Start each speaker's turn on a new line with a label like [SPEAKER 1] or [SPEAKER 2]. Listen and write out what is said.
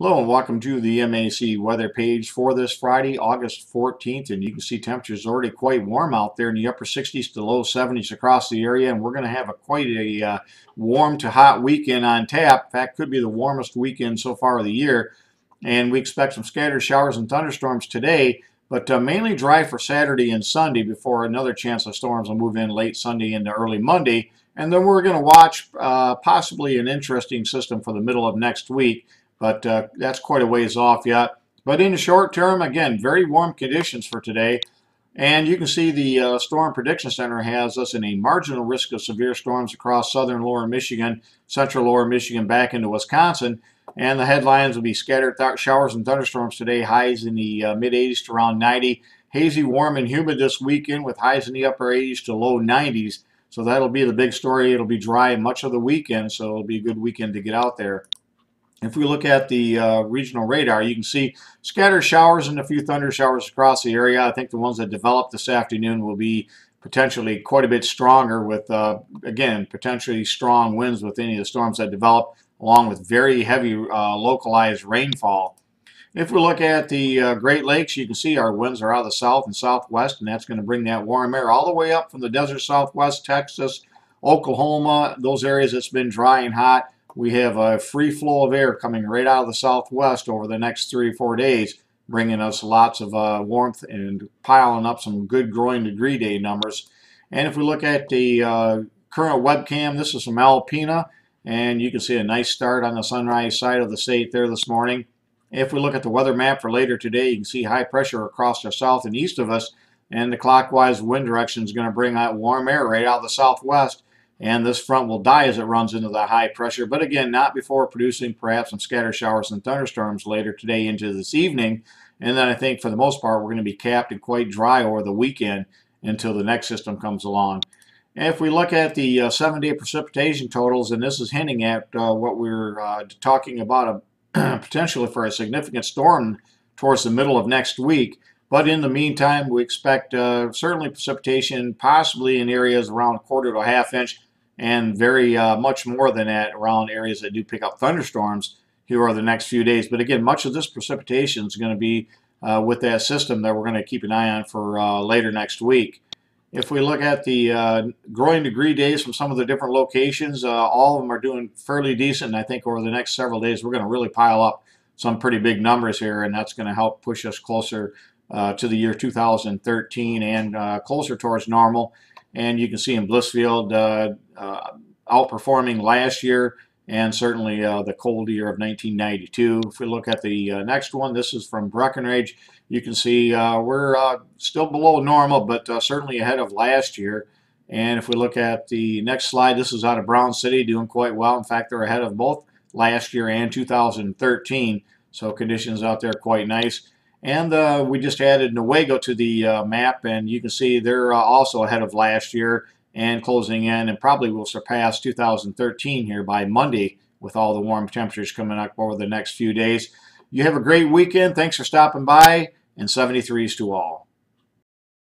[SPEAKER 1] Hello and welcome to the MAC weather page for this Friday, August 14th. And you can see temperatures already quite warm out there in the upper 60s to low 70s across the area. And we're going to have quite a warm to hot weekend on tap. In fact, could be the warmest weekend so far of the year. And we expect some scattered showers and thunderstorms today, but mainly dry for Saturday and Sunday before another chance of storms will move in late Sunday into early Monday. And then we're going to watch possibly an interesting system for the middle of next week. But that's quite a ways off yet. But in the short term, again, very warm conditions for today. And you can see the Storm Prediction Center has us in a marginal risk of severe storms across southern lower Michigan, central lower Michigan, back into Wisconsin. And the headlines will be scattered showers and thunderstorms today, highs in the mid-80s to around 90. Hazy, warm, and humid this weekend with highs in the upper 80s to low 90s. So that'll be the big story. It'll be dry much of the weekend, so it'll be a good weekend to get out there. If we look at the regional radar, you can see scattered showers and a few thunder showers across the area. I think the ones that develop this afternoon will be potentially quite a bit stronger with, again, potentially strong winds with any of the storms that develop, along with very heavy localized rainfall. If we look at the Great Lakes, you can see our winds are out of the south and southwest, and that's going to bring that warm air all the way up from the desert southwest, Texas, Oklahoma, those areas that's been dry and hot. We have a free flow of air coming right out of the southwest over the next 3 or 4 days, bringing us lots of warmth and piling up some good growing degree day numbers. And if we look at the current webcam, this is from Alpena, and you can see a nice start on the sunrise side of the state there this morning. If we look at the weather map for later today, you can see high pressure across the south and east of us, and the clockwise wind direction is going to bring that warm air right out of the southwest. And this front will die as it runs into the high pressure, but again, not before producing perhaps some scattered showers and thunderstorms later today into this evening. And then I think for the most part, we're going to be capped and quite dry over the weekend until the next system comes along. And if we look at the 7-day precipitation totals, and this is hinting at what we're talking about potentially for a significant storm towards the middle of next week. But in the meantime, we expect certainly precipitation possibly in areas around a quarter to a half inch, and very much more than that around areas that do pick up thunderstorms here over the next few days. But again, much of this precipitation is going to be with that system that we're going to keep an eye on for later next week. If we look at the growing degree days from some of the different locations, all of them are doing fairly decent. And I think over the next several days, we're going to really pile up some pretty big numbers here, and that's going to help push us closer to the year 2013 and closer towards normal. And you can see in Blissfield outperforming last year and certainly the cold year of 1992. If we look at the next one, this is from Breckenridge. You can see we're still below normal, but certainly ahead of last year. And if we look at the next slide, this is out of Brown City, doing quite well. In fact, they're ahead of both last year and 2013. So conditions out there quite nice. And we just added Newaygo to the map, and you can see they're also ahead of last year and closing in, and probably will surpass 2013 here by Monday with all the warm temperatures coming up over the next few days. You have a great weekend. Thanks for stopping by, and 73s to all.